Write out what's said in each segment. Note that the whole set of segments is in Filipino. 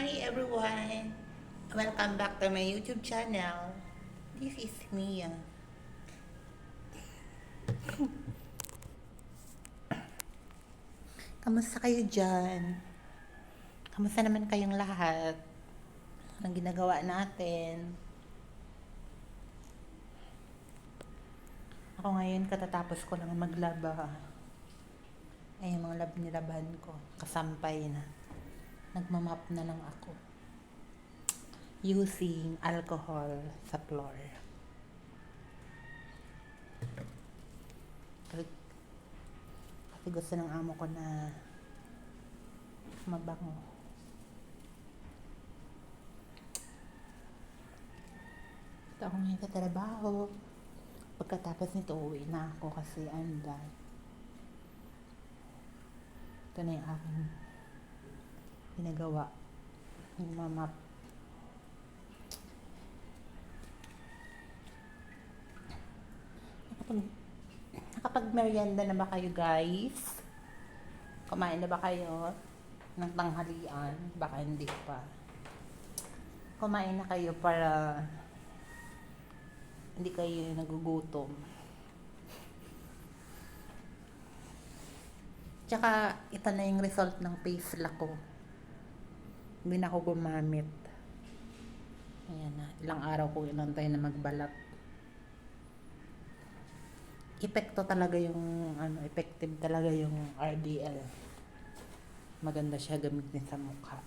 Hi everyone! Welcome back to my YouTube channel. This is Mia. Kamusta kayo dyan? Kamusta naman kayong lahat? Anong ginagawa natin? Ako ngayon katatapos ko lang maglaba. Ay, yung mga nilabahan ko. Kasampay na. Nagmamap na lang ako. Using alcohol sa floor. Kasi gusto ng amo ko na mabango. Ito ako ngayon sa trabaho. Pagkatapos nito, uwi na ako kasi I'm done. Ito na yung aking ginagawa. Nagmamap. Nakapag-merienda na ba kayo, guys? Kumain na ba kayo ng tanghalian? Baka hindi pa. Kumain na kayo para hindi kayo nagugutom. Tsaka, ito na yung result ng face lock ko. Hindi na ako gumamit. Ayan na. Ilang araw ko inantay na magbalat. Epekto talaga yung, effective talaga yung RDL. Maganda siya gamitin sa mukha.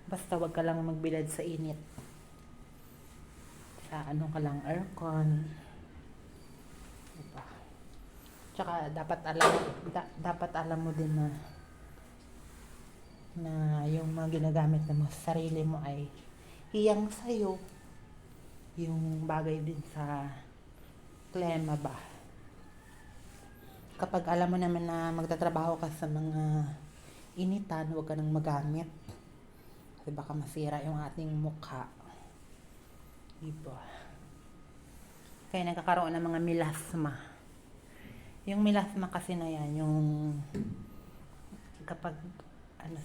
Basta wag ka lang magbilad sa init. Sa ka lang, aircon. Diba? Tsaka dapat alam mo din na yung mga ginagamit mo sa sarili mo ay hiyang sa'yo. Yung bagay din sa klema ba. Kapag alam mo naman na magtatrabaho ka sa mga initan, huwag ka nang magamit. Kasi baka masira yung ating mukha. Diba? Kaya nagkakaroon ng mga melasma. Yung melasma kasi na yan, yung kapag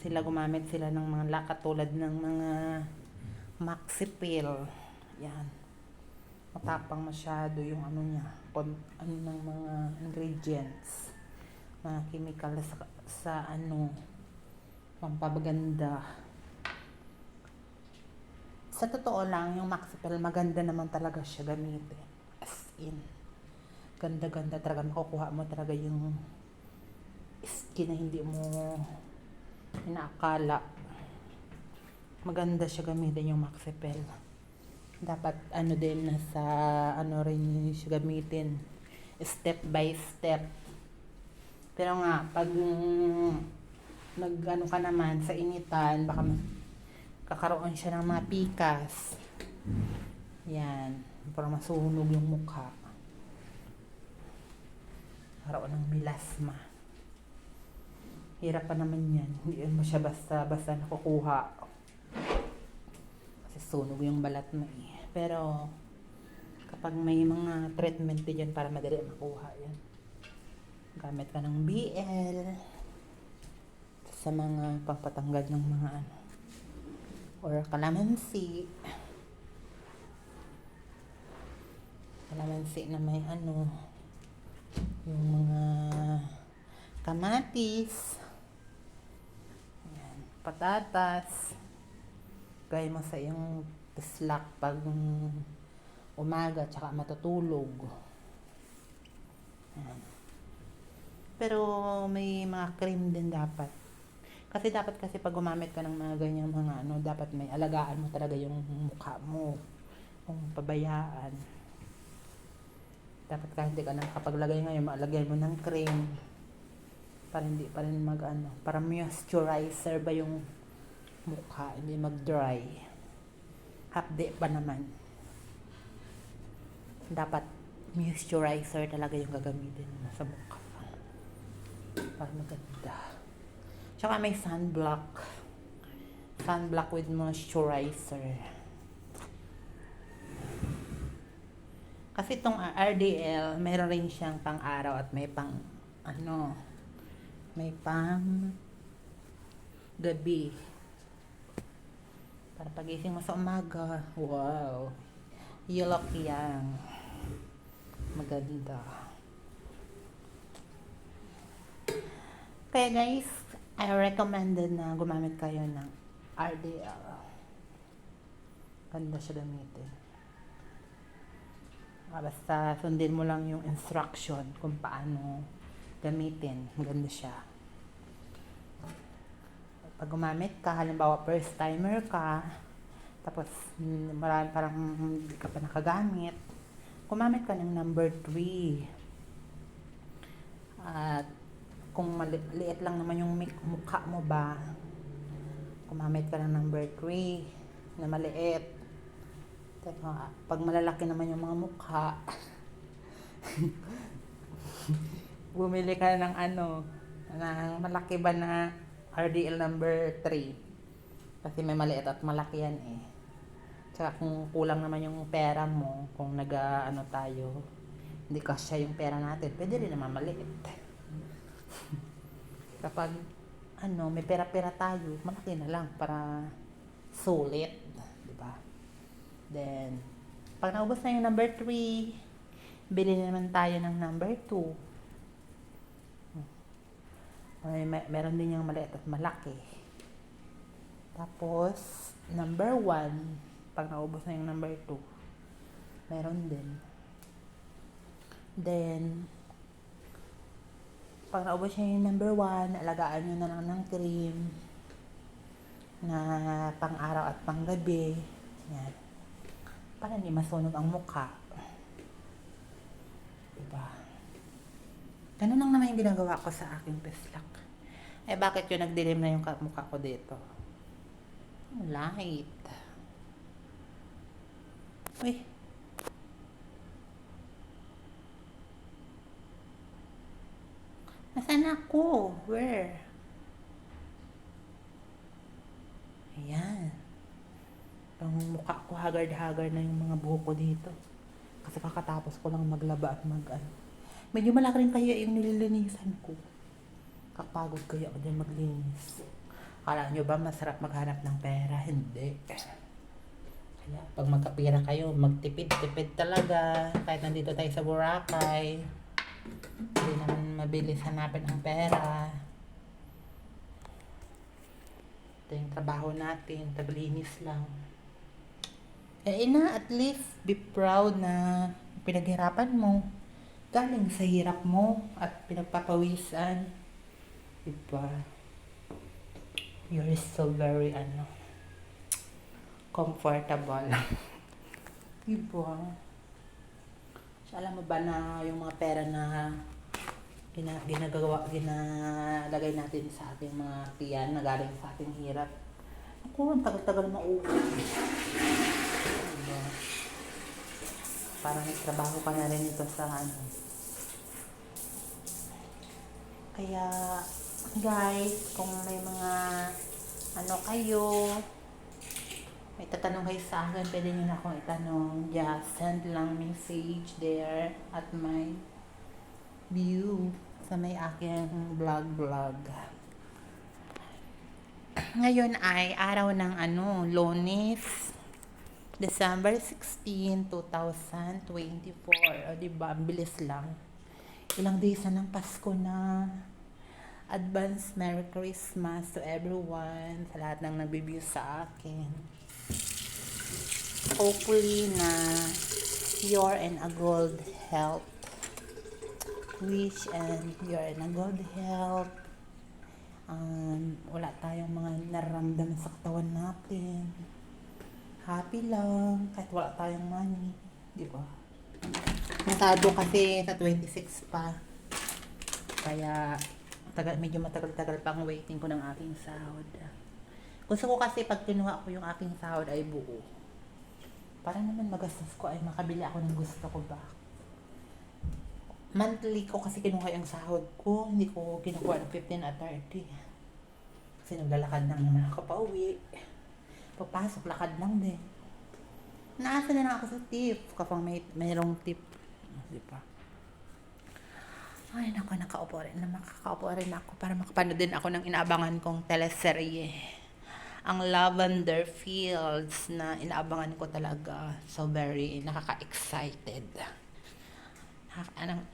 sila gumamit sila ng mga katulad ng mga Maxipil. Yan. Matapang masyado yung niya, ng mga ingredients, mga chemical sa pampaganda. Sa totoo lang, yung Maxipel maganda naman talaga siya gamitin. As in, ganda-ganda talaga, makukuha mo talaga yung skin na hindi mo inaakala. Maganda siya gamitin yung Maxipel. Dapat din nasa rin siya gamitin, step by step. Pero nga pag ka naman sa initan, baka kakaroon siya ng mga pikas. Yan, para masunog yung mukha. Karoon ng melasma. Hirap pa naman yan. Hindi mo siya basta nakukuha. Kasi sunog yung balat mo eh. Pero kapag may mga treatment din para madali makuha yan, gamit ka ng BL sa mga pampatanggal ng mga or kalamansi na may yung mga kamatis, yan, patatas. Gaya mo sa iyong slack pag umaga tsaka matutulog. Yan. Pero may mga cream din dapat. Kasi dapat pag gumamit ka ng mga ganyang mga dapat may alagaan mo talaga yung mukha mo. Kung pabayaan. Dapat kahit hindi ka nakapaglagay ngayon, maalagay mo ng cream. Para hindi pa rin para moisturizer ba yung mukha, hindi mag-dry. Half day pa naman. Dapat moisturizer talaga yung gagamitin mo sa mukha. Para maganda. Tsaka may sunblock. Sunblock with moisturizer. Kasi itong RDL, mayroon rin siyang pang araw at may pang may pang gabi. Para pagising mo sa umaga, wow, you look young. Maganda. Kaya guys, I recommended na gumamit kayo ng RDL. Ganda siya gamitin. Basta sundin mo lang yung instruction kung paano gamitin. Maganda siya. Pag gumamit ka, halimbawa first timer ka, tapos marami parang hindi ka pa nakagamit, gumamit ka ng number 3. At kung maliit lang naman yung mukha mo ba, gumamit ka ng number 3 na maliit. Teka, pag malalaki naman yung mga mukha, bumili ka ng ng malaki ba na RDL number 3. Kasi may maliit at malaki yan eh. Tsaka kung kulang naman yung pera mo, kung tayo, hindi kasya yung pera natin, pwede rin naman maliit. Kapag may pera-pera tayo, malaki na lang para sulit, di ba? Then, pag naubos na yung number 3, bili naman tayo ng number 2. Meron din yung maliit at malaki. Tapos, number 1, pag naubos na yung number 2, meron din. Then, pag naubos niya yung number 1, alagaan nyo na lang ng cream na pang araw at pang gabi. Yan. Para hindi masunog ang mukha. Diba? Ganun lang naman yung ginagawa ko sa aking peslak. Eh bakit yung nagdilim na yung mukha ko dito? Light. Uy. Nasaan ako? Where? Ayan. Ang mukha ko haggard-haggard na yung mga buhok ko dito. Kasi kakatapos ko lang maglaba at medyo malaki rin kaya yung nililinisan ko. Kapagod kaya ako din maglinis. Akala nyo ba masarap maghanap ng pera? Hindi. Kaya pag magkapira kayo, magtipid-tipid talaga. Kahit nandito tayo sa Boracay, hindi naman mabilis hanapin ang pera. Ito yung trabaho natin, taglinis lang. Eh at least be proud na pinaghirapan mo. Galing sa hirap mo at pinagpapawisan. Diba? You're so very comfortable. Diba? So, alam mo ba na yung mga pera na ginalagay natin sa ating mga tiyan na galing sa ating hirap. Ako, ang tagal-tagal mauwi. Diba? Parang nagtrabaho ka na rin ito sa Kaya, guys, kung may mga kayo, may tatanong kayo sa akin, pwede nyo na akong itanong. Just send lang message there at my view sa may aking vlog. Ngayon ay araw ng Lunes, December 16, 2024. O diba, ang bilis lang. Ilang days na ng Pasko na. Advance Merry Christmas to everyone, sa lahat ng nag-view sa akin. Hopefully na you're in a good health. Wish and you're in a good health. Wala tayong mga nararamdaman sa katawan natin. Happy lang, kahit wala tayong money. Diba? Natado kasi sa 26 pa. Kaya medyo matagal-tagal pang waiting ko ng aking sahod. Gusto ko kasi pag kinuha ko yung aking sahod ay buo. Para naman magastos ko ay makabili ako ng gusto ko ba. Monthly ko kasi kinuha yung sahod ko. Hindi ko kinukuha ng 15 at 30. Kasi naglalakad lang naman ako pa uwi. Papasok, lakad lang din. Naasa na lang ako sa tip. Kapag mayroong tip. Di ba? Ay, naku, nakakaupo rin ako para makapanood din ako ng inaabangan kong teleserye. ang lavender fields na inaabangan ko talaga. So, very nakaka-excited.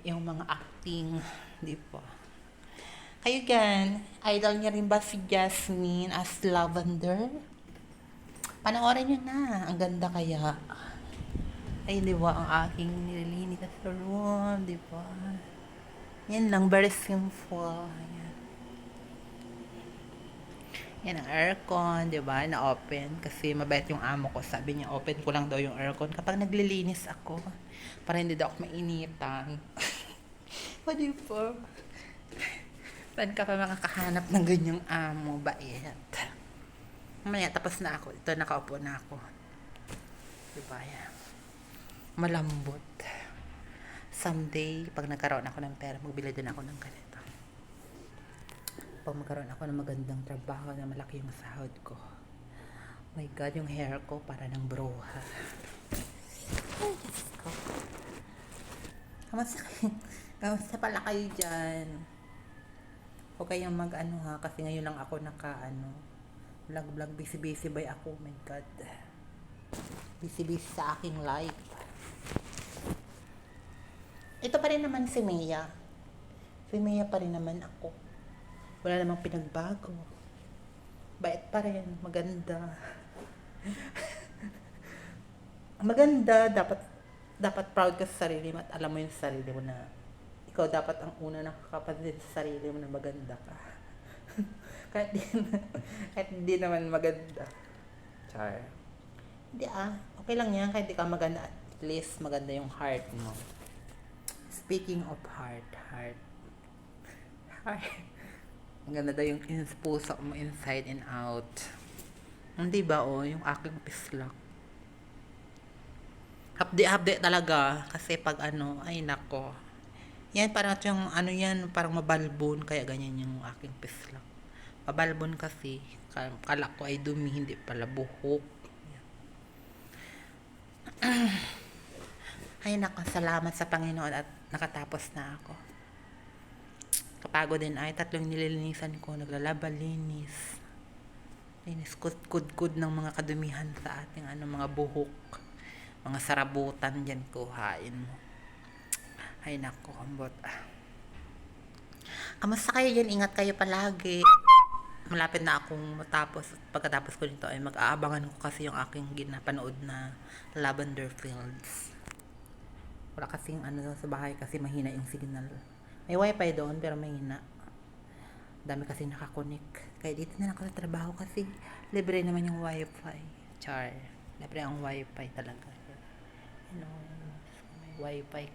Yung mga acting, di ba? Kayo gan, idol niya rin ba si Jasmine as Lavender? Panoorin niyo na. Ang ganda kaya. Ay, di ba? Ang aking nililinis sa room, di ba? Yan lang, very simple. Yan ang aircon, di ba? Na-open. Kasi mabait yung amo ko. Sabi niya, open ko lang daw yung aircon kapag naglilinis ako. Para hindi daw ako mainitan. O, di ba? Saan ka pa makakahanap ng ganyang amo? Bait. Mamaya, tapos na ako. Ito, nakaupo na ako. Di ba? Yan. Malambot. Someday, pag nagkaroon ako ng pera, magbili din ako ng ganito. Pag magkaroon ako ng magandang trabaho na malaki yung sahod ko. Oh my God, yung hair ko para ng broha. Ay, Diyos ko. Kamusta pala kayo dyan? Huwag kayong mag-ano ha, kasi ngayon lang ako vlog, busy by ako. Oh my God. Busy sa aking life. Ito pa rin naman si Mia. Si Mia pa rin naman ako. Wala namang pinagbago. Bait pa rin. Maganda. Maganda. Dapat proud ka sa sarili mo at alam mo yung sarili mo na ikaw dapat ang una nakakapansin sa sarili mo na maganda ka. kahit di naman maganda. Char. Hindi okay lang yan. Kahit di ka maganda, at least maganda yung heart mo. Speaking of heart. Ang ganda daw yung puso mo inside and out. Hindi ba yung aking pislak. Hapde talaga. Kasi pag ay nako. Yan parang yung yan, parang mabalbon. Kaya ganyan yung aking pislak. Mabalbon kasi. Kala ko ay dumi, hindi pala buhok. Ay nako, salamat sa Panginoon at nakatapos na ako. Kapagod din ay 3 nililinisan ko, naglalaba, linis kud ng mga kadumihan sa ating mga buhok, mga sarabutan dyan kuhain mo. Ay nako, ambot. Kamusta kayo dyan? Ingat kayo palagi. Malapit na akong matapos. Pagkatapos ko nito ay mag-aabangan ko kasi yung aking ginapanood na Lavender Fields. Wala kasing sa bahay kasi mahina yung signal. May wifi doon pero mahina. Dami kasi nakakonek. Kaya dito na lang ako sa trabaho kasi libre naman yung wifi. Char. Libre ang wifi talaga. May wifi.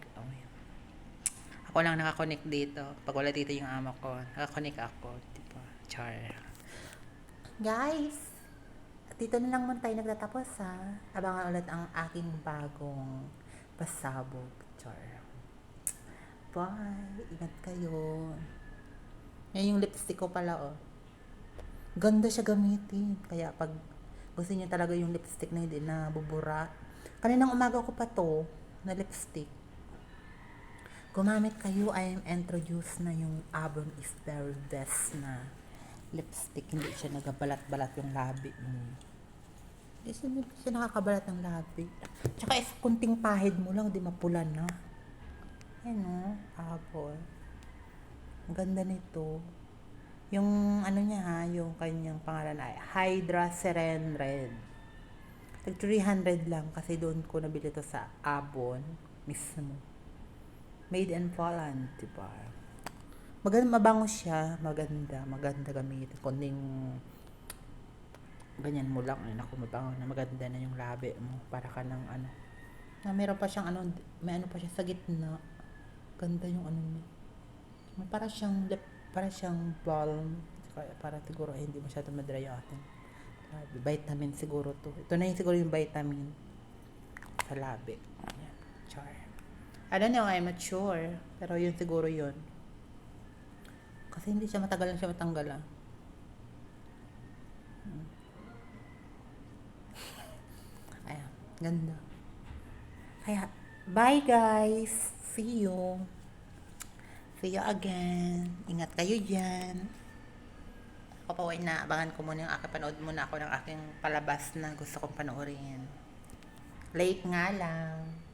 Ako lang nakakonek dito. Pag wala dito yung amo ko, nakakonek ako. Diba? Char. Guys! Dito na lang muna tayo nagtatapos ha. Abangan ulit ang aking bagong pasabog. Char. Bye. Ingat kayo. Yan yung lipstick ko pala Ganda siya gamitin. Kaya pag gusto niyo talaga yung lipstick na hindi na bubura. Kaninang umaga ko pa to na lipstick. Gumamit kayo. I am introduced na yung Avon is very best na lipstick. Hindi siya nagabalat-balat yung labi mo. Hindi siya nakakabalat ng labi. Tsaka kunting pahid mo lang, di mapula na. Apple. Ang ganda nito. Yung niya yung kanyang pangalan ay Hydra Seren Red. Tag 300 lang kasi doon ko nabili to sa Avon mismo. Made in Poland, diba? Maganda, mabango siya. Maganda gamitin. Kunding ganyan mo lang. Ako mabango na maganda na yung labi mo. Para ka ng meron pa siyang may pa siya sa gitna. Ganda yung niya. Para siyang balm. Para siguro hindi masyadong madry yung atin. Vitamin siguro to. Ito na yung siguro yung vitamin sa labi. Char. I don't know, I'm not sure. Pero yun siguro yun. Kasi hindi siya matagal lang siya matanggal Ayan. Ganda. Kaya, bye guys. See you. See you again. Ingat kayo dyan. Ako pa ay naabangan ko muna yung aking panood muna ako ng aking palabas na gusto kong panoorin. Late nga lang.